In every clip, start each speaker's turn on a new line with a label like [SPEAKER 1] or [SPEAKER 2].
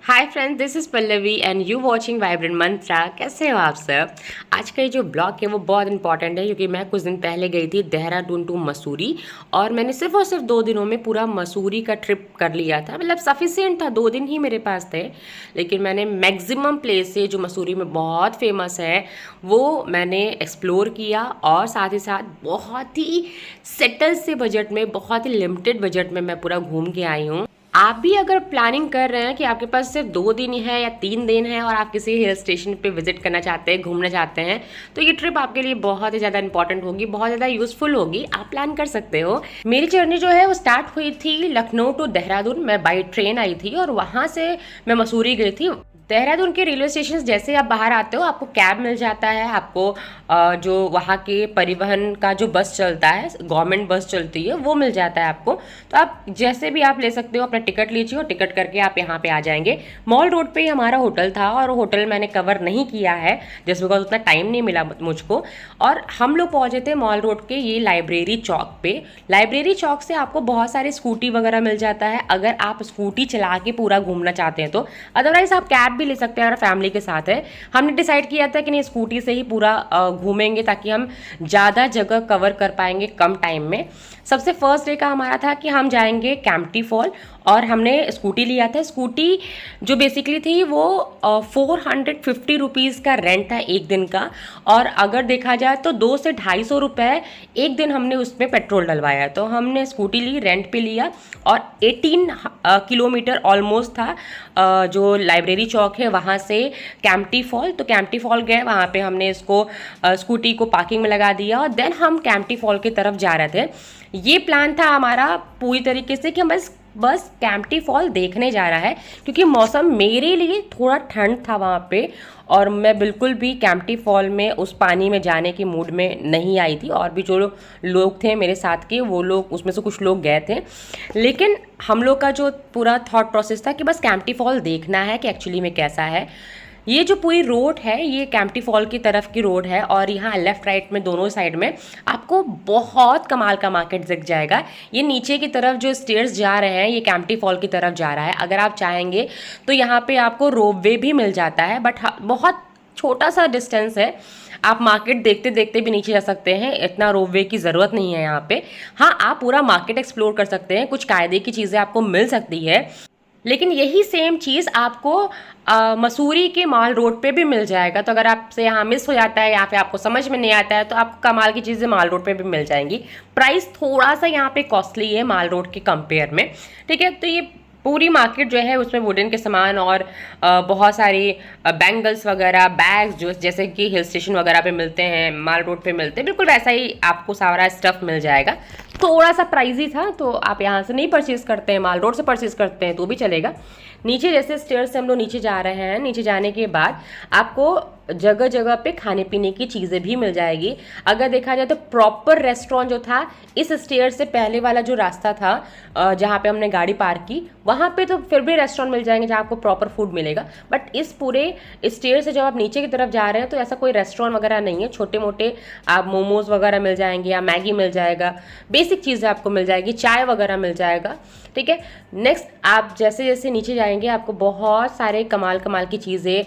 [SPEAKER 1] Hi friends, this is Pallavi and you watching vibrant Mantra. कैसे हो आप सब। आज का ये जो ब्लॉग है वो बहुत इंपॉर्टेंट है क्योंकि मैं कुछ दिन पहले गई थी देहरादून टू मसूरी और मैंने सिर्फ और सिर्फ 2 दिनों में पूरा मसूरी का ट्रिप कर लिया था। मतलब सफिशिएंट था, 2 दिन ही मेरे पास थे, लेकिन मैंने मैक्सिमम प्लेस से जो मसूरी में बहुत फेमस है वो मैंने एक्सप्लोर किया और साथ ही साथ बहुत ही सेटल से बजट में, बहुत ही लिमिटेड बजट में मैं पूरा घूम के आई हूँ। आप भी अगर प्लानिंग कर रहे हैं कि आपके पास सिर्फ 2 दिन है या 3 दिन है और आप किसी हिल स्टेशन पे विजिट करना चाहते हैं, घूमना चाहते हैं, तो ये ट्रिप आपके लिए बहुत ही ज़्यादा इंपॉर्टेंट होगी, बहुत ज़्यादा यूजफुल होगी। आप प्लान कर सकते हो। मेरी जर्नी जो है वो स्टार्ट हुई थी लखनऊ टू देहरादून। मैं बाई ट्रेन आई थी और वहाँ से मैं मसूरी गई थी। देहरादून के रेलवे स्टेशन जैसे आप बाहर आते हो आपको कैब मिल जाता है, आपको जो वहाँ के परिवहन का जो बस चलता है, गवर्नमेंट बस चलती है, वो मिल जाता है आपको। तो आप जैसे भी आप ले सकते हो, अपना टिकट लीजिए और टिकट करके आप यहाँ पे आ जाएंगे। मॉल रोड पे ही हमारा होटल था और होटल मैंने कवर नहीं किया है जस्ट बिकॉज उतना टाइम नहीं मिला मुझको। और हम लोग पहुँचे थे मॉल रोड के ये लाइब्रेरी चौक पे। लाइब्रेरी चौक से आपको बहुत सारे स्कूटी वगैरह मिल जाता है अगर आप स्कूटी चला के पूरा घूमना चाहते हैं तो। अदरवाइज आप कैब भी ले सकते हैं अगर फैमिली के साथ है। हमने डिसाइड किया था कि नहीं, स्कूटी से ही पूरा घूमेंगे ताकि हम ज़्यादा जगह कवर कर पाएंगे कम टाइम में। सबसे फर्स्ट डे का हमारा था कि हम जाएंगे कैंपटी फॉल और हमने स्कूटी लिया था। स्कूटी जो बेसिकली थी वो 450 रुपीज़ का रेंट था एक दिन का, और अगर देखा जाए तो 200 से 250 रुपये एक दिन हमने उसमें पेट्रोल डलवाया। तो हमने स्कूटी ली, रेंट पे लिया और 18 किलोमीटर ऑलमोस्ट था जो लाइब्रेरी चौक है वहाँ से कैंपटी फॉल। तो कैंपटी फॉल गए, वहाँ पे हमने इसको स्कूटी को पार्किंग में लगा दिया और देन हम कैंपटी फॉल की तरफ जा रहे थे। ये प्लान था हमारा पूरी तरीके से कि हम बस कैंपटी फॉल देखने जा रहा है क्योंकि मौसम मेरे लिए थोड़ा ठंड था वहाँ पे और मैं बिल्कुल भी कैंपटी फॉल में उस पानी में जाने की मूड में नहीं आई थी। और भी जो लोग थे मेरे साथ के, वो लोग उसमें से कुछ लोग गए थे, लेकिन हम लोग का जो पूरा थॉट प्रोसेस था कि बस कैंपटी फॉल देखना है कि एक्चुअली में कैसा है। ये जो पूरी रोड है ये कैंपटी फॉल की तरफ की रोड है और यहाँ लेफ्ट राइट में दोनों साइड में आपको बहुत कमाल का मार्केट दिख जाएगा। ये नीचे की तरफ जो स्टेयर्स जा रहे हैं ये कैंपटी फॉल की तरफ जा रहा है। अगर आप चाहेंगे तो यहाँ पे आपको रोपवे भी मिल जाता है, बट बहुत छोटा सा डिस्टेंस है। आप मार्केट देखते देखते भी नीचे जा सकते हैं, इतना रोपवे की ज़रूरत नहीं है यहाँ पे। हाँ, आप पूरा मार्केट एक्सप्लोर कर सकते हैं, कुछ कायदे की चीज़ें आपको मिल सकती है, लेकिन यही सेम चीज़ आपको मसूरी के माल रोड पे भी मिल जाएगा। तो अगर आपसे यहाँ मिस हो जाता है या फिर आपको समझ में नहीं आता है तो आपको कमाल की चीज़ें माल रोड पे भी मिल जाएंगी। प्राइस थोड़ा सा यहाँ पे कॉस्टली है माल रोड के कंपेयर में, ठीक है। तो ये पूरी मार्केट जो है उसमें वुडन के सामान और बहुत सारी बैंगल्स वगैरह, बैग्स जो जैसे कि हिल स्टेशन वगैरह पे मिलते हैं, माल रोड पे मिलते हैं, बिल्कुल वैसा ही आपको सारा स्टफ मिल जाएगा। थोड़ा सा प्राइजी था तो आप यहाँ से नहीं परचेज़ करते हैं, माल रोड से परचेज़ करते हैं तो भी चलेगा। नीचे जैसे स्टेयर्स से हम लोग नीचे जा रहे हैं, नीचे जाने के बाद आपको जगह जगह पे खाने पीने की चीज़ें भी मिल जाएगी। अगर देखा जाए तो प्रॉपर रेस्टोरेंट जो था इस स्टेयर से पहले वाला जो रास्ता था जहाँ पे हमने गाड़ी पार्क की, वहाँ पे तो फिर भी रेस्टोरेंट मिल जाएंगे जहाँ आपको प्रॉपर फूड मिलेगा। बट इस पूरे स्टेयर से जब आप नीचे की तरफ जा रहे हैं तो ऐसा कोई रेस्टोरेंट वगैरह नहीं है। छोटे मोटे आप मोमोज वगैरह मिल जाएंगे या मैगी मिल जाएगा, बेसिक चीज़ें आपको मिल जाएगी, चाय वगैरह मिल जाएगा, ठीक है। नेक्स्ट आप जैसे जैसे नीचे जाएंगे आपको बहुत सारे कमाल कमाल की चीज़ें,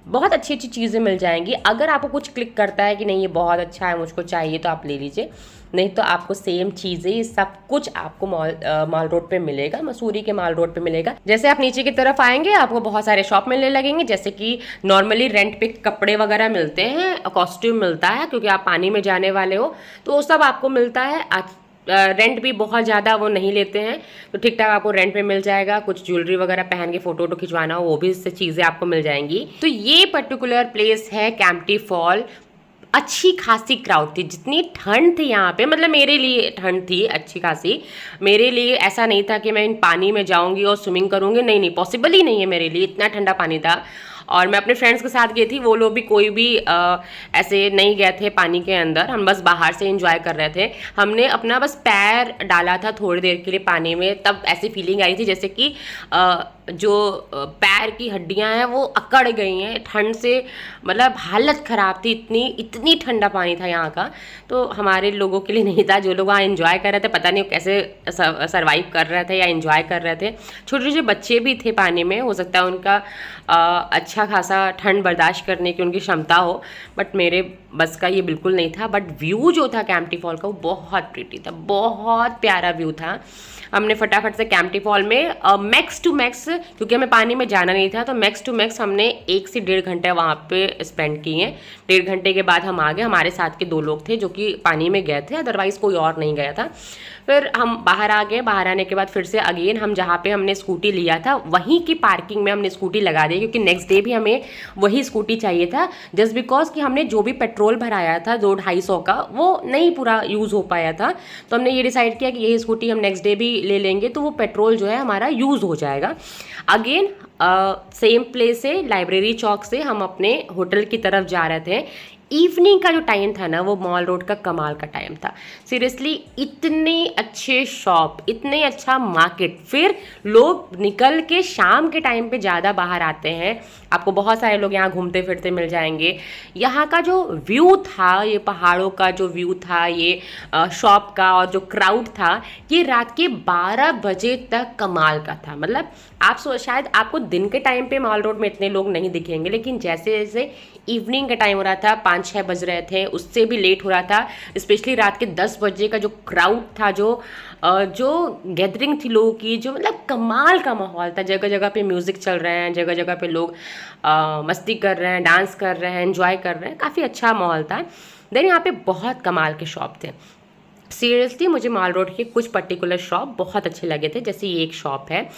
[SPEAKER 1] बहुत अच्छी अच्छी चीज़ें मिल जाएंगी। अगर आपको कुछ क्लिक करता है कि नहीं ये बहुत अच्छा है, मुझको चाहिए, तो आप ले लीजिए, नहीं तो आपको सेम चीज़ें सब कुछ आपको माल रोड पे मिलेगा, मसूरी के माल रोड पे मिलेगा। जैसे आप नीचे की तरफ आएंगे आपको बहुत सारे शॉप मिलने लगेंगे, जैसे कि नॉर्मली रेंट पे कपड़े वगैरह मिलते हैं, कॉस्ट्यूम मिलता है क्योंकि आप पानी में जाने वाले हो, तो वो सब आपको मिलता है। रेंट भी बहुत ज़्यादा वो नहीं लेते हैं, तो ठीक ठाक आपको रेंट पे मिल जाएगा। कुछ ज्वेलरी वगैरह पहन के फ़ोटो वोटो खिंचवाना हो वो भी इससे चीज़ें आपको मिल जाएंगी। तो ये पर्टिकुलर प्लेस है कैंपटी फॉल। अच्छी खासी क्राउड थी, जितनी ठंड थी यहाँ पे, मतलब मेरे लिए ठंड थी अच्छी खासी। मेरे लिए ऐसा नहीं था कि मैं इन पानी में जाऊँगी और स्विमिंग करूँगी, नहीं, पॉसिबल ही नहीं है मेरे लिए, इतना ठंडा पानी था। और मैं अपने फ्रेंड्स के साथ गई थी, वो लोग भी कोई भी ऐसे नहीं गए थे पानी के अंदर, हम बस बाहर से एंजॉय कर रहे थे। हमने अपना बस पैर डाला था थोड़ी देर के लिए पानी में, तब ऐसी फीलिंग आई थी जैसे कि जो पैर की हड्डियां हैं वो अकड़ गई हैं ठंड से, मतलब हालत ख़राब थी, इतनी इतनी ठंडा पानी था यहाँ का। तो हमारे लोगों के लिए नहीं था, जो लोग वहाँ एंजॉय कर रहे थे, पता नहीं कैसे सर्वाइव कर रहे थे या एंजॉय कर रहे थे। छोटे छोटे बच्चे भी थे पानी में, हो सकता है उनका अच्छा खासा ठंड बर्दाश्त करने की उनकी क्षमता हो, बट मेरे बस का ये बिल्कुल नहीं था। बट व्यू जो था कैंपटी फॉल का वो बहुत प्रिटी था, बहुत प्यारा व्यू था। हमने फटाफट से कैंपटी फॉल में मैक्स टू मैक्स, क्योंकि हमें पानी में जाना नहीं था, तो मैक्स टू मैक्स हमने 1 से 1.5 घंटे वहाँ पे स्पेंड किए हैं। 1.5 घंटे के बाद हम आ गए। हमारे साथ के 2 लोग थे जो कि पानी में गए थे, अदरवाइज़ कोई और नहीं गया था। फिर हम बाहर आ गए। बाहर आने के बाद फिर से अगेन हम जहाँ पे हमने स्कूटी लिया था वहीं की पार्किंग में हमने स्कूटी लगा दी, क्योंकि नेक्स्ट डे भी हमें वही स्कूटी चाहिए था, जस्ट बिकॉज कि हमने जो भी पेट्रोल भराया था 200-250 का, वो नहीं पूरा यूज़ हो पाया था। तो हमने ये डिसाइड किया कि यही स्कूटी हम नेक्स्ट डे भी ले लेंगे, तो वो पेट्रोल जो है हमारा यूज़ हो जाएगा। अगेन सेम प्लेस से, लाइब्रेरी चौक से हम अपने होटल की तरफ जा रहे थे। इवनिंग का जो टाइम था ना, वो मॉल रोड का कमाल का टाइम था। सीरियसली इतने अच्छे शॉप, इतने अच्छा मार्केट, फिर लोग निकल के शाम के टाइम पे ज़्यादा बाहर आते हैं। आपको बहुत सारे लोग यहाँ घूमते फिरते मिल जाएंगे। यहाँ का जो व्यू था, ये पहाड़ों का जो व्यू था, ये शॉप का, और जो क्राउड था, ये रात के 12 बजे तक कमाल का था। मतलब आप शायद आपको दिन के टाइम पे मॉल रोड में इतने लोग नहीं दिखेंगे, लेकिन जैसे जैसे इवनिंग का टाइम हो रहा था, 5-6 बज रहे थे, उससे भी लेट हो रहा था, स्पेशली रात के 10 बजे का जो क्राउड था, जो गैदरिंग थी लोगों की, जो मतलब कमाल का माहौल था। जगह जगह पे म्यूज़िक चल रहे हैं, जगह जगह पे लोग मस्ती कर रहे हैं, डांस कर रहे हैं, एंजॉय कर रहे हैं, काफ़ी अच्छा माहौल था। देन यहाँ पे बहुत कमाल के शॉप थे। सीरियसली मुझे माल रोड के कुछ पर्टिकुलर शॉप बहुत अच्छे लगे थे। जैसे ये एक शॉप है,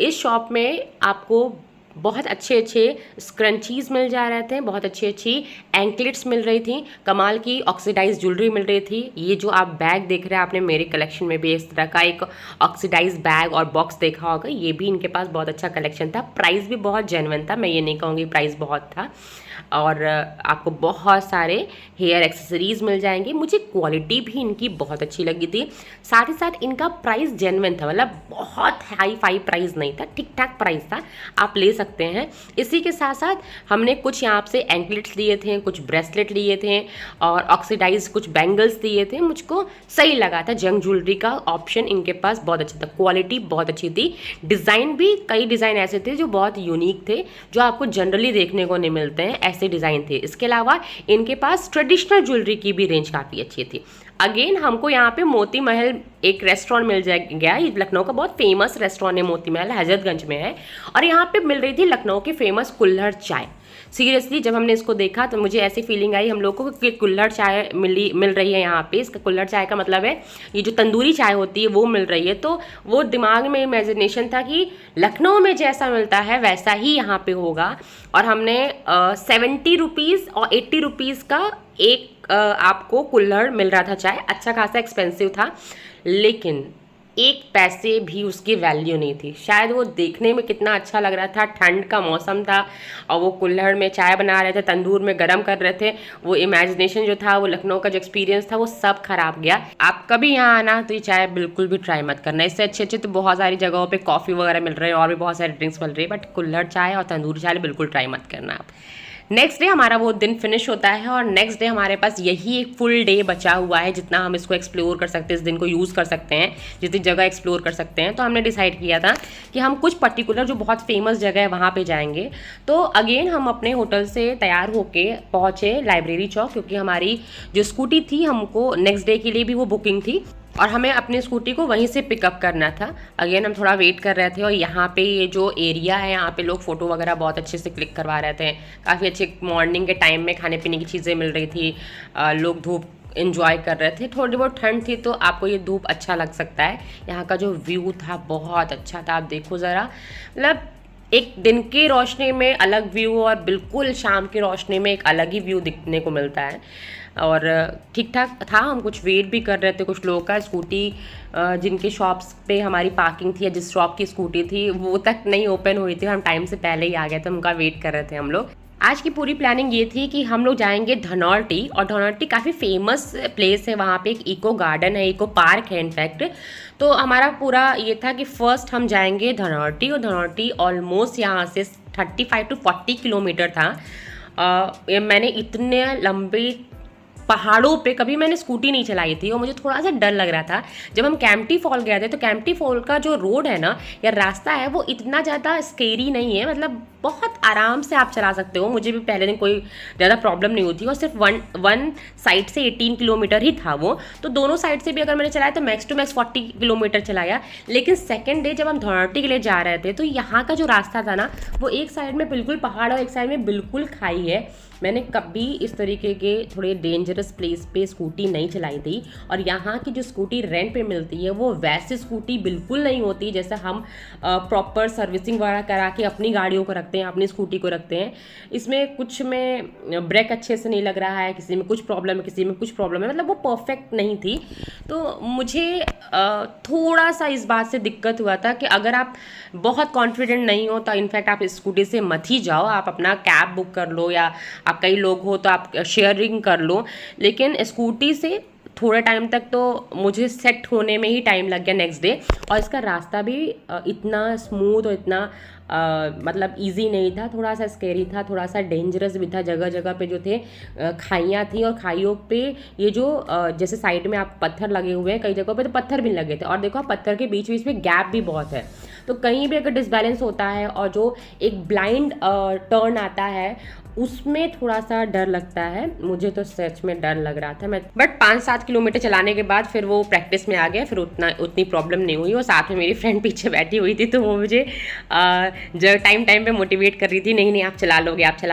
[SPEAKER 1] इस शॉप में आपको बहुत अच्छे अच्छे स्क्रंचीज़ मिल जा रहे थे, बहुत अच्छी अच्छी एंकलेट्स मिल रही थी, कमाल की ऑक्सीडाइज ज्वेलरी मिल रही थी। ये जो आप बैग देख रहे हैं, आपने मेरे कलेक्शन में भी इस तरह का एक ऑक्सीडाइज बैग और बॉक्स देखा होगा, ये भी इनके पास बहुत अच्छा कलेक्शन था। प्राइस भी बहुत जेन्युइन था, मैं ये नहीं कहूँगी प्राइस बहुत था। और आपको बहुत सारे हेयर एक्सेसरीज मिल जाएंगे। मुझे क्वालिटी भी इनकी बहुत अच्छी लगी थी, साथ ही साथ इनका प्राइस जेन्युइन था, मतलब बहुत हाई फाई प्राइस नहीं था, ठीक ठाक प्राइस था, आप ले सकते हैं। इसी के साथ साथ हमने कुछ यहाँ से एंकलेट्स लिए थे, कुछ ब्रेसलेट लिए थे, और ऑक्सीडाइज कुछ बैंगल्स दिए थे। मुझको सही लगा था, जंग ज्वेलरी का ऑप्शन इनके पास बहुत अच्छा था, क्वालिटी बहुत अच्छी थी। डिज़ाइन भी, कई डिज़ाइन ऐसे थे जो बहुत यूनिक थे, जो आपको जनरली देखने को नहीं मिलते हैं, ऐसे डिज़ाइन थे। इसके अलावा इनके पास ट्रेडिशनल ज्वेलरी की भी रेंज काफ़ी अच्छी थी। अगेन हमको यहाँ पे मोती महल एक रेस्टोरेंट मिल गया। ये लखनऊ का बहुत फेमस रेस्टोरेंट है, मोती महल हजरतगंज में है, और यहाँ पे मिल रही थी लखनऊ की फेमस कुल्हड़ चाय। सीरियसली जब हमने इसको देखा तो मुझे ऐसी फीलिंग आई हम लोग को कि कुल्हड़ चाय मिल रही है यहाँ पे। इसका कुल्हड़ चाय का मतलब है ये जो तंदूरी चाय होती है वो मिल रही है। तो वो दिमाग में इमेजिनेशन था कि लखनऊ में जैसा मिलता है वैसा ही यहाँ पे होगा। और हमने 70 रुपीज़ और 80 रुपीज़ का एक आपको कुल्हड़ मिल रहा था चाय, अच्छा खासा एक्सपेंसिव था, लेकिन 1 पैसे भी उसकी वैल्यू नहीं थी। शायद वो देखने में कितना अच्छा लग रहा था, ठंड का मौसम था और वो कुल्हड़ में चाय बना रहे थे, तंदूर में गरम कर रहे थे, वो इमेजिनेशन जो था, वो लखनऊ का जो एक्सपीरियंस था, वो सब खराब गया। आप कभी यहाँ आना तो ये चाय बिल्कुल भी ट्राई मत करना। इससे अच्छे अच्छे तो बहुत सारी जगहों पे कॉफ़ी वगैरह मिल रहे हैं और भी बहुत सारे ड्रिंक्स मिल रही है, बट कुल्हड़ चाय और तंदूरी चाय बिल्कुल ट्राई मत करना आप। नेक्स्ट डे हमारा वो दिन फिनिश होता है और नेक्स्ट डे हमारे पास यही एक फुल डे बचा हुआ है, जितना हम इसको एक्सप्लोर कर सकते हैं, इस दिन को यूज़ कर सकते हैं, जितनी जगह एक्सप्लोर कर सकते हैं। तो हमने डिसाइड किया था कि हम कुछ पर्टिकुलर जो बहुत फेमस जगह है वहाँ पे जाएंगे। तो अगेन हम अपने होटल से तैयार होके पहुँचे लाइब्रेरी चौक, क्योंकि हमारी जो स्कूटी थी हमको नेक्स्ट डे के लिए भी वो बुकिंग थी और हमें अपनी स्कूटी को वहीं से पिकअप करना था। अगेन हम थोड़ा वेट कर रहे थे और यहाँ पे ये जो एरिया है यहाँ पे लोग फ़ोटो वगैरह बहुत अच्छे से क्लिक करवा रहे थे। काफ़ी अच्छे मॉर्निंग के टाइम में खाने पीने की चीज़ें मिल रही थी, लोग धूप इन्जॉय कर रहे थे। थोड़ी बहुत ठंड थी तो आपको ये धूप अच्छा लग सकता है। यहाँ का जो व्यू था बहुत अच्छा था, आप देखो ज़रा, मतलब एक दिन की रोशनी में अलग व्यू और बिल्कुल शाम की रोशनी में एक अलग ही व्यू दिखने को मिलता है। और ठीक ठाक था, हम कुछ वेट भी कर रहे थे कुछ लोगों का। स्कूटी जिनके शॉप्स पे हमारी पार्किंग थी या जिस शॉप की स्कूटी थी वो तक नहीं ओपन हुई थी, हम टाइम से पहले ही आ गए थे, उनका वेट कर रहे थे हम लोग। आज की पूरी प्लानिंग ये थी कि हम लोग जाएंगे धनौल्टी, और धनौल्टी काफ़ी फेमस प्लेस है, वहाँ पे एक इको गार्डन है, इको पार्क है इनफैक्ट। तो हमारा पूरा ये था कि फ़र्स्ट हम जाएंगे धनौल्टी, और धनौल्टी ऑलमोस्ट यहाँ से 35 to 40 किलोमीटर था। मैंने इतने लंबे पहाड़ों पे कभी मैंने स्कूटी नहीं चलाई थी, और मुझे थोड़ा सा डर लग रहा था। जब हम कैंपटी फॉल गए थे तो कैंपटी फॉल का जो रोड है ना या रास्ता है वो इतना ज़्यादा स्केरी नहीं है, मतलब बहुत आराम से आप चला सकते हो। मुझे भी पहले दिन कोई ज़्यादा प्रॉब्लम नहीं होती, और सिर्फ वन साइड से 18 किलोमीटर ही था वो, तो दोनों साइड से भी अगर मैंने चलाया तो मैक्स टू मैक्स 40 किलोमीटर चलाया। लेकिन सेकेंड डे जब हम धनौल्टी के लिए जा रहे थे तो यहाँ का जो रास्ता था ना, वो एक साइड में बिल्कुल पहाड़ और एक साइड में बिल्कुल खाई है। मैंने कभी इस तरीके के थोड़े डेंजरस प्लेस पे स्कूटी नहीं चलाई थी, और यहाँ की जो स्कूटी रेंट पे मिलती है वो वैसी स्कूटी बिल्कुल नहीं होती जैसे हम प्रॉपर सर्विसिंग वगैरह करा के अपनी गाड़ियों को रखते हैं, अपनी स्कूटी को रखते हैं। इसमें कुछ में ब्रेक अच्छे से नहीं लग रहा है, किसी में कुछ प्रॉब्लम है, किसी में कुछ प्रॉब्लम है, मतलब वो परफेक्ट नहीं थी। तो मुझे थोड़ा सा इस बात से दिक्कत हुआ था कि अगर आप बहुत कॉन्फिडेंट नहीं हो तो इनफैक्ट आप स्कूटी से मत ही जाओ, आप अपना कैब बुक कर लो, या आप कई लोग हो तो आप शेयरिंग कर लो। लेकिन स्कूटी से थोड़े टाइम तक तो मुझे सेट होने में ही टाइम लग गया नेक्स्ट डे, और इसका रास्ता भी इतना स्मूथ और इतना मतलब इजी नहीं था, थोड़ा सा स्केरी था, थोड़ा सा डेंजरस भी था। जगह जगह पे जो थे खाइयाँ थी, और खाइयों पे ये जो जैसे साइड में आप पत्थर लगे हुए हैं, कई जगहों पे तो पत्थर भी लगे थे, और देखो पत्थर के बीच बीच में गैप भी बहुत है, तो कहीं भी अगर डिसबैलेंस होता है और जो एक ब्लाइंड टर्न आता है उसमें थोड़ा सा डर लगता है। मुझे तो सच में डर लग रहा था। मैं बट 5-7 किलोमीटर चलाने के बाद फिर वो प्रैक्टिस में आ गया, फिर उतनी प्रॉब्लम नहीं हुई। और साथ में मेरी फ्रेंड पीछे बैठी हुई थी, तो वो मुझे जब टाइम पे मोटिवेट कर रही थी, नहीं नहीं आप चला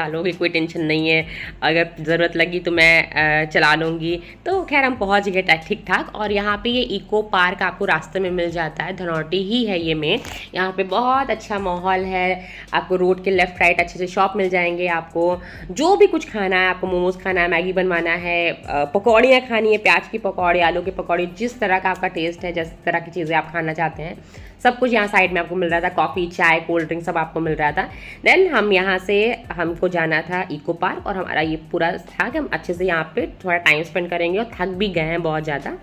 [SPEAKER 1] लोगे, कोई टेंशन नहीं है, अगर ज़रूरत लगी तो मैं चला लूँगी। तो खैर हम पहुँच गए ठीक ठाक। और यहाँ पे ये इको पार्क आपको रास्ते में मिल जाता है, धनौल्टी ही है ये मेन। यहाँ पे बहुत अच्छा माहौल है, आपको रोड के लेफ्ट राइट अच्छे से शॉप मिल जाएंगे। आपको जो भी कुछ खाना है, आपको मोमोज खाना है, मैगी बनवाना है, पकौड़ियाँ खानी है, प्याज की पकौड़ी, आलू की पकौड़ी, जिस तरह का आपका टेस्ट है, जिस तरह की चीज़ें आप खाना चाहते हैं, सब कुछ यहाँ साइड में आपको मिल रहा था। कॉफ़ी, चाय, कोल्ड ड्रिंक सब आपको मिल रहा था। देन हम यहाँ से हमको जाना था इको पार्क, और हमारा ये पूरा था कि हम अच्छे से यहाँ पे थोड़ा टाइम स्पेंड करेंगे, और थक भी गए हैं बहुत ज़्यादा।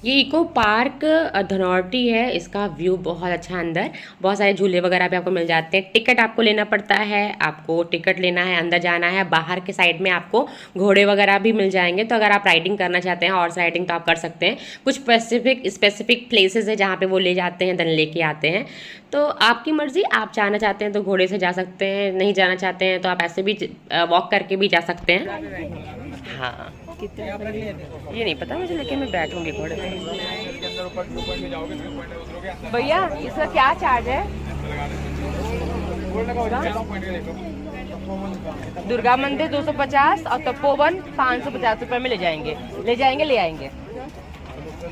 [SPEAKER 1] ये इको पार्क धनौल्टी है, इसका व्यू बहुत अच्छा है। अंदर बहुत सारे झूले वगैरह भी आपको मिल जाते हैं। टिकट आपको लेना पड़ता है, आपको टिकट लेना है, अंदर जाना है। बाहर के साइड में आपको घोड़े वगैरह भी मिल जाएंगे, तो अगर आप राइडिंग करना चाहते हैं, हॉर्स राइडिंग, तो आप कर सकते हैं। कुछ स्पेसिफिक प्लेसेस है जहाँ पे वो ले जाते हैं, देन लेके आते हैं। तो आपकी मर्ज़ी, आप जाना चाहते हैं तो घोड़े से जा सकते हैं, नहीं जाना चाहते हैं तो आप ऐसे भी वॉक करके भी जा सकते हैं। हाँ ये नहीं पता मुझे, लेकिन मैं बैठूंगी घोड़े पे। भैया इसका क्या चार्ज है? दुर्गा मंदिर 250 और तपोवन 550 रुपये में ले जाएंगे। ले आएंगे।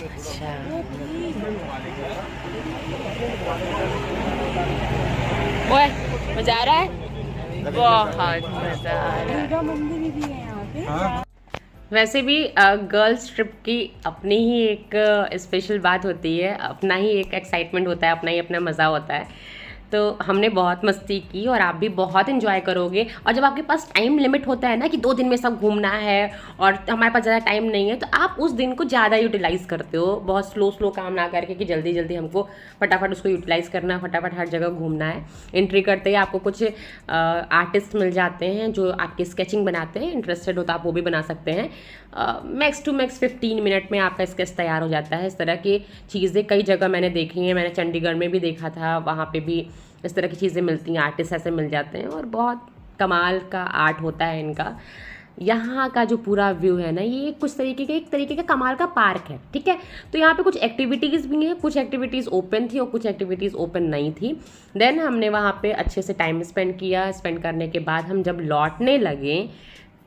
[SPEAKER 1] अच्छा ओए मजा आ रहा है, बहुत मजा आ रहा है। दुर्गा मंदिर भी है यहाँ पे। वैसे भी गर्ल्स ट्रिप की अपनी ही एक स्पेशल बात होती है, अपना ही एक एक्साइटमेंट होता है, अपना ही अपना मज़ा होता है। तो हमने बहुत मस्ती की, और आप भी बहुत इन्जॉय करोगे। और जब आपके पास टाइम लिमिट होता है ना कि 2 दिन में सब घूमना है और हमारे पास ज़्यादा टाइम नहीं है, तो आप उस दिन को ज़्यादा यूटिलाइज़ करते हो, बहुत स्लो काम ना करके कि जल्दी जल्दी हमको फटाफट उसको यूटिलाइज़ करना, फटाफट हर जगह घूमना है। एंट्री करते ही आपको कुछ आर्टिस्ट मिल जाते हैं जो आपकी स्केचिंग बनाते हैं, इंटरेस्टेड हो तो आप वो भी बना सकते हैं। मैक्स टू मैक्स 15 मिनट में आपका स्केच तैयार हो जाता है। इस तरह की चीज़ें कई जगह मैंने देखी हैं, मैंने चंडीगढ़ में भी देखा था, वहाँ पे भी इस तरह की चीज़ें मिलती हैं, आर्टिस्ट ऐसे मिल जाते हैं, और बहुत कमाल का आर्ट होता है इनका। यहाँ का जो पूरा व्यू है ना, ये एक तरीके का कमाल का पार्क है, ठीक है। तो यहाँ पे कुछ एक्टिविटीज़ भी हैं, कुछ एक्टिविटीज़ ओपन थी और कुछ एक्टिविटीज़ ओपन नहीं थी। देन हमने वहाँ पे अच्छे से टाइम स्पेंड किया। स्पेंड करने के बाद हम जब लौटने लगे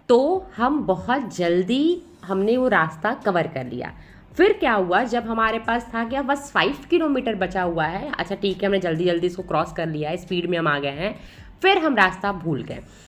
[SPEAKER 1] तो हम बहुत जल्दी हमने वो रास्ता कवर कर लिया। फिर क्या हुआ, जब हमारे पास था क्या बस 5 किलोमीटर बचा हुआ है, अच्छा ठीक है हमने जल्दी इसको क्रॉस कर लिया है, स्पीड में हम आ गए हैं, फिर हम रास्ता भूल गए।